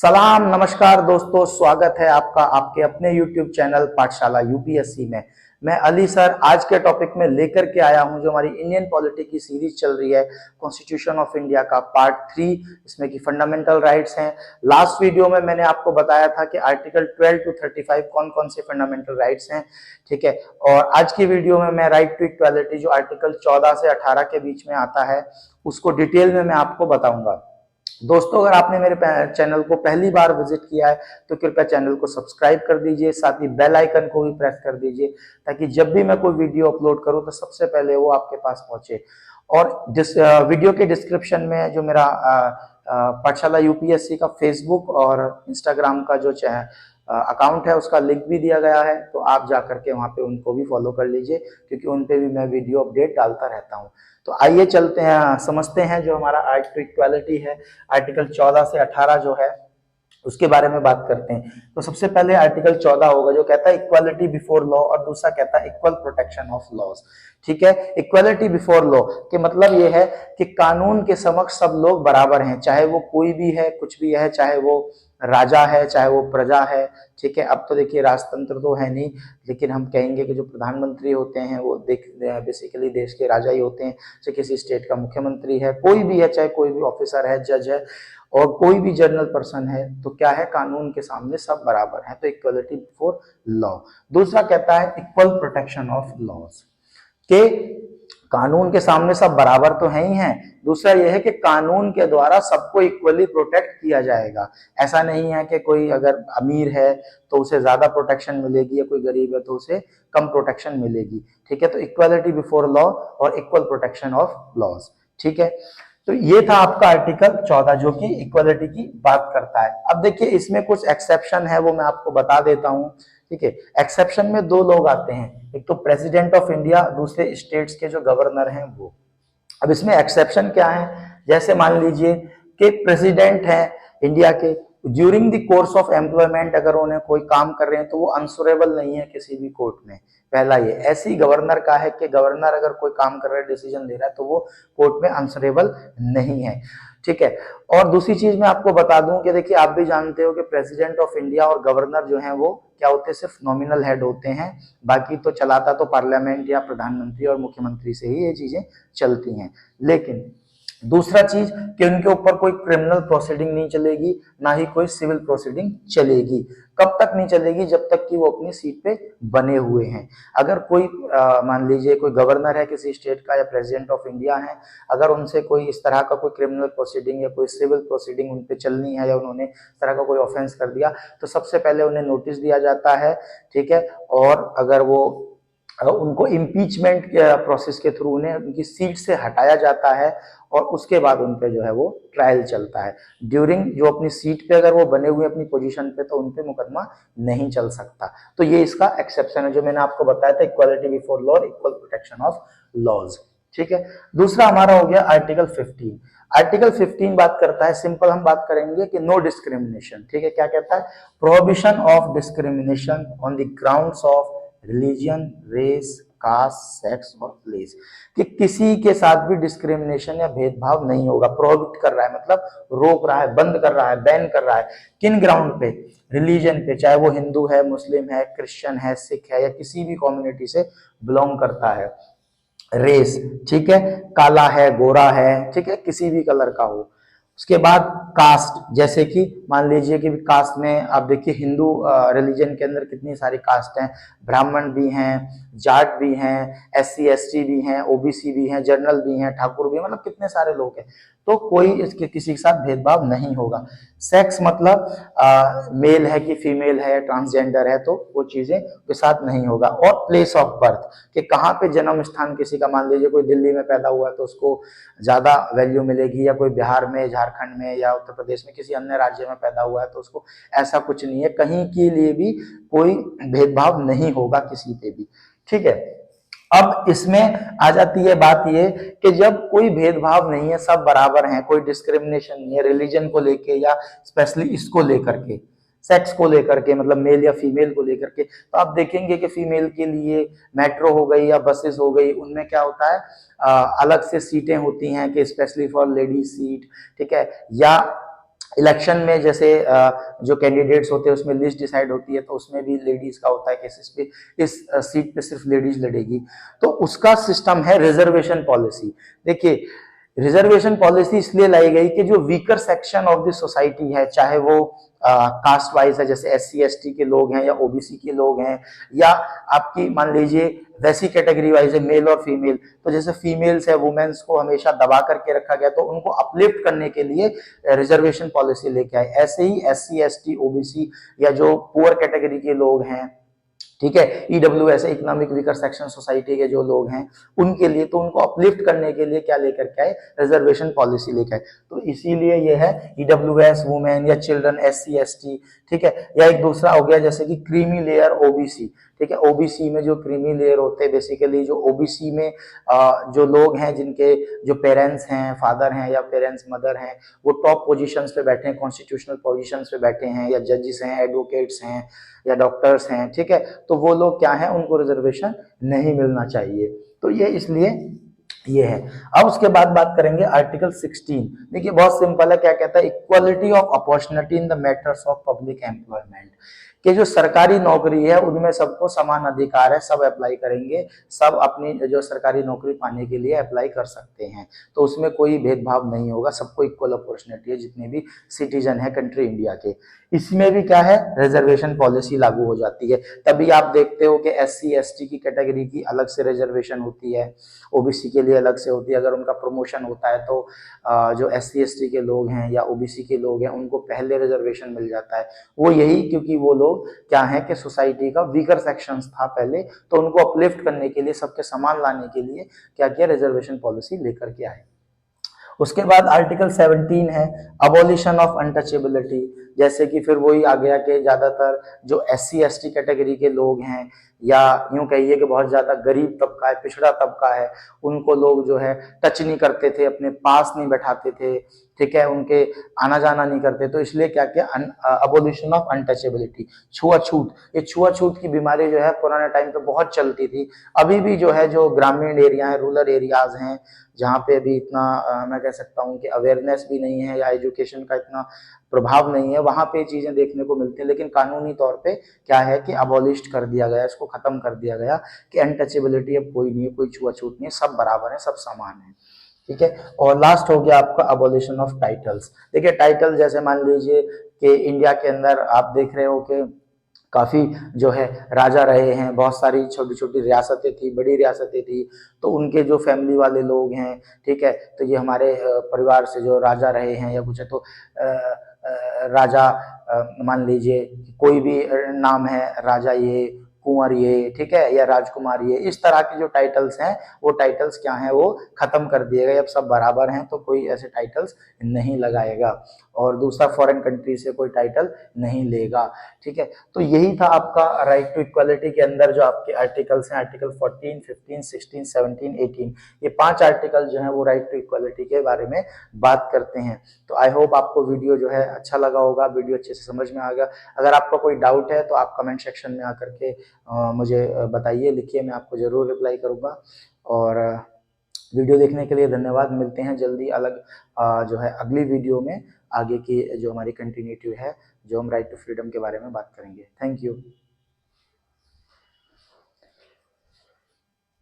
सलाम नमस्कार दोस्तों, स्वागत है आपका आपके अपने YouTube चैनल पाठशाला यूपीएससी में। मैं अली सर आज के टॉपिक में लेकर के आया हूं जो हमारी इंडियन पॉलिटी की सीरीज चल रही है, कॉन्स्टिट्यूशन ऑफ इंडिया का पार्ट 3, इसमें की फंडामेंटल राइट्स हैं। लास्ट वीडियो में मैंने आपको बताया था कि आर्टिकल 12 टू 35 कौन कौन से फंडामेंटल राइट्स हैं, ठीक है। और आज की वीडियो में मैं राइट टू इक्वालिटी जो आर्टिकल 14 से 18 के बीच में आता है उसको डिटेल में मैं आपको बताऊंगा। दोस्तों, अगर आपने मेरे चैनल को पहली बार विजिट किया है तो कृपया चैनल को सब्सक्राइब कर दीजिए, साथ ही बेल आइकन को भी प्रेस कर दीजिए ताकि जब भी मैं कोई वीडियो अपलोड करूं तो सबसे पहले वो आपके पास पहुंचे। और वीडियो के डिस्क्रिप्शन में जो मेरा पाठशाला यूपीएससी का फेसबुक और इंस्टाग्राम का जो अकाउंट है उसका लिंक भी दिया गया है, तो आप जा करके वहां पे उनको भी फॉलो कर लीजिए क्योंकि उन पे भी मैं वीडियो अपडेट डालता रहता हूं। तो आइए चलते हैं, समझते हैं जो हमारा राइट टू इक्वालिटी है, आर्टिकल 14 से 18 जो है उसके बारे में बात करते हैं। तो सबसे पहले आर्टिकल 14 होगा जो कहता है इक्वालिटी बिफोर लॉ, और दूसरा कहता है इक्वल प्रोटेक्शन ऑफ लॉज। ठीक है, इक्वालिटी बिफोर लॉ के मतलब ये है कि कानून के समक्ष सब लोग बराबर हैं, चाहे वो कोई भी है, कुछ भी है, चाहे वो राजा है, चाहे वो प्रजा है। ठीक है, अब तो देखिए राजतंत्र तो है नहीं, लेकिन हम कहेंगे कि जो प्रधानमंत्री होते हैं वो बेसिकली देश के राजा ही होते हैं। चाहे किसी स्टेट का मुख्यमंत्री है, कोई भी है, चाहे कोई भी ऑफिसर है, जज है, और कोई भी जनरल पर्सन है, तो क्या है, कानून के सामने सब बराबर है, तो इक्वलिटी बिफोर लॉ। दूसरा कहता है इक्वल प्रोटेक्शन ऑफ लॉज, के कानून के सामने सब बराबर तो है ही हैं, दूसरा यह है कि कानून के द्वारा सबको इक्वली प्रोटेक्ट किया जाएगा। ऐसा नहीं है कि कोई अगर अमीर है तो उसे ज्यादा प्रोटेक्शन मिलेगी या कोई गरीब है तो उसे कम प्रोटेक्शन मिलेगी। ठीक है, तो इक्वलिटी बिफोर लॉ और इक्वल प्रोटेक्शन ऑफ लॉज। ठीक है, तो ये था आपका आर्टिकल 14 जो कि इक्वलिटी की बात करता है। अब देखिए इसमें कुछ एक्सेप्शन है, वो मैं आपको बता देता हूं। ठीक है, एक्सेप्शन में दो लोग आते हैं, एक तो प्रेसिडेंट ऑफ इंडिया, दूसरे स्टेट्स के जो गवर्नर हैं वो। अब इसमें एक्सेप्शन क्या है, जैसे मान लीजिए कि प्रेसिडेंट है इंडिया के, during the course of employment अगर उन्हें कोई काम कर रहे हैं तो वो आंसरेबल नहीं है किसी भी कोर्ट में। पहला ये ऐसी गवर्नर का है कि गवर्नर अगर कोई काम कर रहा है, डिसीजन ले रहा है, तो वो कोर्ट में आंसरेबल नहीं है। ठीक है, और दूसरी चीज मैं आपको बता दूं कि देखिए आप भी जानते हो कि प्रेसिडेंट ऑफ इंडिया और गवर्नर जो हैं वो क्या होते हैं, सिर्फ नॉमिनल हेड होते हैं, बाकी तो चलाता तो पार्लियामेंट या प्रधानमंत्री और मुख्यमंत्री से ही ये चीजें चलती हैं। लेकिन दूसरा चीज कि उनके ऊपर कोई क्रिमिनल प्रोसीडिंग नहीं चलेगी, ना ही कोई सिविल प्रोसीडिंग चलेगी। कब तक नहीं चलेगी, जब तक कि वो अपनी सीट पे बने हुए हैं। अगर कोई मान लीजिए कोई गवर्नर है किसी स्टेट का या प्रेसिडेंट ऑफ इंडिया है, अगर उनसे कोई इस तरह का कोई क्रिमिनल प्रोसीडिंग या कोई सिविल प्रोसीडिंग उन पे चलनी है या उन्होंने इस तरह का कोई ऑफेंस कर दिया, तो सबसे पहले उन्हें नोटिस दिया जाता है। ठीक है, और अगर वो उनको इम्पीचमेंट प्रोसेस के थ्रू उन्हें उनकी सीट से हटाया जाता है और उसके बाद उन पे जो है वो ट्रायल चलता है। ड्यूरिंग जो अपनी सीट पे अगर वो बने हुए अपनी पोजीशन पे, तो उन पे मुकदमा नहीं चल सकता। तो ये इसका एक्सेप्शन है जो मैंने आपको बताया था, equality before law, equal protection of laws. ठीक है, दूसरा हमारा हो गया आर्टिकल 15। आर्टिकल 15 बात करता है, सिंपल हम बात करेंगे कि नो डिस्क्रिमिनेशन। ठीक है, क्या कहता है, prohibition of discrimination on the grounds of religion, race, caste, sex और प्लेस, कि किसी के साथ भी डिस्क्रिमिनेशन या भेदभाव नहीं होगा। प्रोहिबिट कर रहा है मतलब रोक रहा है, बंद कर रहा है, बैन कर रहा है। किन ग्राउंड पे, रिलीजन पे, चाहे वो हिंदू है, मुस्लिम है, क्रिश्चियन है, सिख है या किसी भी कम्युनिटी से बिलोंग करता है। रेस, ठीक है, काला है, गोरा है, ठीक है, किसी भी कलर का हो। उसके बाद कास्ट, जैसे कि मान लीजिए कि कास्ट में आप देखिए हिंदू रिलीजन के अंदर कितनी सारी कास्ट हैं, ब्राह्मण भी हैं, जाट भी हैं, एससी एसटी भी हैं, ओबीसी भी हैं, जनरल भी हैं, ठाकुर भी हैं, मतलब कितने सारे लोग हैं, तो कोई इसके किसी के साथ भेदभाव नहीं होगा। सेक्स मतलब मेल है कि फीमेल है, ट्रांसजेंडर है, तो वो चीजें के साथ नहीं होगा। और प्लेस ऑफ बर्थ, कि कहाँ पे जन्म स्थान किसी का, मान लीजिए कोई दिल्ली में पैदा हुआ है तो उसको ज्यादा वैल्यू मिलेगी, या कोई बिहार में, झारखंड में या उत्तर प्रदेश में किसी अन्य राज्य में पैदा हुआ है तो उसको, ऐसा कुछ नहीं है, कहीं के लिए भी कोई भेदभाव नहीं होगा किसी पे भी। ठीक है, अब इसमें आ जाती है बात ये कि जब कोई भेदभाव नहीं है, सब बराबर हैं, कोई डिस्क्रिमिनेशन नहीं है रिलीजन को लेके या स्पेशली इसको लेकर के, सेक्स को लेकर के, मतलब मेल या फीमेल को लेकर के, तो आप देखेंगे कि फीमेल के लिए मेट्रो हो गई या बसेस हो गई, उनमें क्या होता है, अलग से सीटें होती हैं कि स्पेशली फॉर लेडीज सीट। ठीक है, या इलेक्शन में जैसे जो कैंडिडेट्स होते हैं उसमें लिस्ट डिसाइड होती है, तो उसमें भी लेडीज का होता है कि इस सीट पे सिर्फ लेडीज लड़ेगी, तो उसका सिस्टम है रिजर्वेशन पॉलिसी। देखिए, रिजर्वेशन पॉलिसी इसलिए लाई गई कि जो weaker section of the society है, चाहे वो कास्ट वाइज है, जैसे SC ST के लोग हैं या OBC के लोग हैं, या आपकी मान लीजिए वैसी कैटेगरी वाइज है मेल और फीमेल, तो जैसे फीमेल्स है, वुमेन्स को हमेशा दबा करके रखा गया, तो उनको अपलिफ्ट करने के लिए रिजर्वेशन पॉलिसी लेके आए। ऐसे ही SC ST OBC या जो पुअर कैटेगरी के लोग हैं, ठीक है, EWS economic weaker section society के जो लोग हैं, उनके लिए, तो उनको अपलिफ्ट करने के लिए क्या लेकर के आए, रिजर्वेशन पॉलिसी लेकर आए। तो इसीलिए ये है EWS, वुमेन या चिल्ड्रन, SC ST, ठीक है। या एक दूसरा हो गया जैसे कि क्रीमी लेयर OBC, ठीक है। OBC में जो क्रीमी लेयर होते हैं, बेसिकली जो OBC में जो लोग हैं जिनके जो पेरेंट्स हैं, फादर हैं या पेरेंट्स मदर हैं, वो टॉप पोजीशंस पे बैठे हैं, कॉन्स्टिट्यूशनल पोजीशंस पे बैठे हैं, या जजेस हैं, एडवोकेट्स हैं या डॉक्टर्स हैं, ठीक है, तो वो लोग क्या है, उनको रिजर्वेशन नहीं मिलना चाहिए। तो ये इसलिए ये है। अब उसके बाद बात करेंगे आर्टिकल 16। देखिए बहुत सिंपल है, क्या कहता है, equality of opportunity in the matters of public employment, कि जो सरकारी नौकरी है उनमें सबको समान अधिकार है, सब अप्लाई करेंगे, सब अपनी जो सरकारी नौकरी पाने के लिए अप्लाई कर सकते हैं, तो उसमें कोई भेदभाव नहीं होगा, सबको इक्वल अपॉर्चुनिटी है जितने भी सिटीजन है कंट्री इंडिया के। इसमें भी क्या है, रिजर्वेशन पॉलिसी लागू हो जाती है। तभी आप देखते हो कि SC ST की कैटेगरी की अलग से रिजर्वेशन होती है, OBC के लिए अलग से होती है। अगर उनका प्रमोशन होता है तो जो SC ST के लोग हैं या OBC के लोग हैं उनको पहले रिजर्वेशन मिल जाता है। वो यही क्योंकि वो लोग क्या है कि सोसाइटी का वीकर सेक्शन था पहले, तो उनको अपलिफ्ट करने के लिए, सबके समान लाने के लिए क्या किया, रिजर्वेशन पॉलिसी लेकर के आए। उसके बाद आर्टिकल 17 है अबॉलिशन ऑफ अनटचेबिलिटी, जैसे कि फिर वही आ गया कि ज्यादातर जो SC ST कैटेगरी के लोग हैं, या यूं कहिए कि बहुत ज्यादा गरीब तबका है, पिछड़ा तबका है, उनको लोग जो है टच नहीं करते थे, अपने पास नहीं बैठाते थे, ठीक है, उनके आना जाना नहीं करते, तो इसलिए क्या किया, अबोलिशन ऑफ अनटचेबिलिटी, छुआछूत। ये छुआछूत की बीमारी जो है पुराने टाइम पे बहुत चलती थी, अभी भी जो है, जो ग्रामीण एरिया है, रूरल एरियाज हैं, जहाँ पे अभी इतना मैं कह सकता हूँ कि अवेयरनेस भी नहीं है या एजुकेशन का इतना प्रभाव नहीं है, वहां पे चीजें देखने को मिलती है, लेकिन कानूनी तौर पे क्या है कि अबॉलिश कर दिया गया, इसको खत्म कर दिया गया कि अनटचेबिलिटी अब कोई नहीं है, कोई छुआछूत नहीं है, सब बराबर है, सब समान है, ठीक है। और लास्ट हो गया आपका अबॉलिशन ऑफ टाइटल्स। देखिए टाइटल जैसे मान लीजिए कि इंडिया के अंदर आप देख रहे हो कि काफी जो है राजा रहे हैं, बहुत सारी छोटी छोटी रियासतें थी, बड़ी रियासतें थी, तो उनके जो फैमिली वाले लोग हैं, ठीक है, तो ये हमारे परिवार से जो राजा रहे हैं या कुछ है, तो राजा मान लीजिए कोई भी नाम है, राजा ये, कुंवर ये, ठीक है, या राजकुमार ये, इस तरह के जो टाइटल्स हैं, वो टाइटल्स क्या हैं, वो खत्म कर दिए गए, अब सब बराबर हैं, तो कोई ऐसे टाइटल्स नहीं लगाएगा, और दूसरा फॉरेन कंट्री से कोई टाइटल नहीं लेगा, ठीक है। तो यही था आपका राइट टू इक्वालिटी के अंदर जो आपके आर्टिकल्स हैं, आर्टिकल 14, 15, 16, 17, 18, ये 5 आर्टिकल जो हैं वो राइट टू इक्वालिटी के बारे में बात करते हैं। तो आई होप आपको वीडियो जो है अच्छा लगा होगा, वीडियो अच्छे से समझ में आ गया। अगर आपका कोई डाउट है तो आप कमेंट सेक्शन में आकर के मुझे बताइए, लिखिए, मैं आपको जरूर रिप्लाई करूंगा। और वीडियो देखने के लिए धन्यवाद। मिलते हैं जल्दी अलग जो है अगली वीडियो में, आगे की जो हमारी कंटिन्यूटी है, जो हम राइट टू फ्रीडम के बारे में बात करेंगे। Thank you.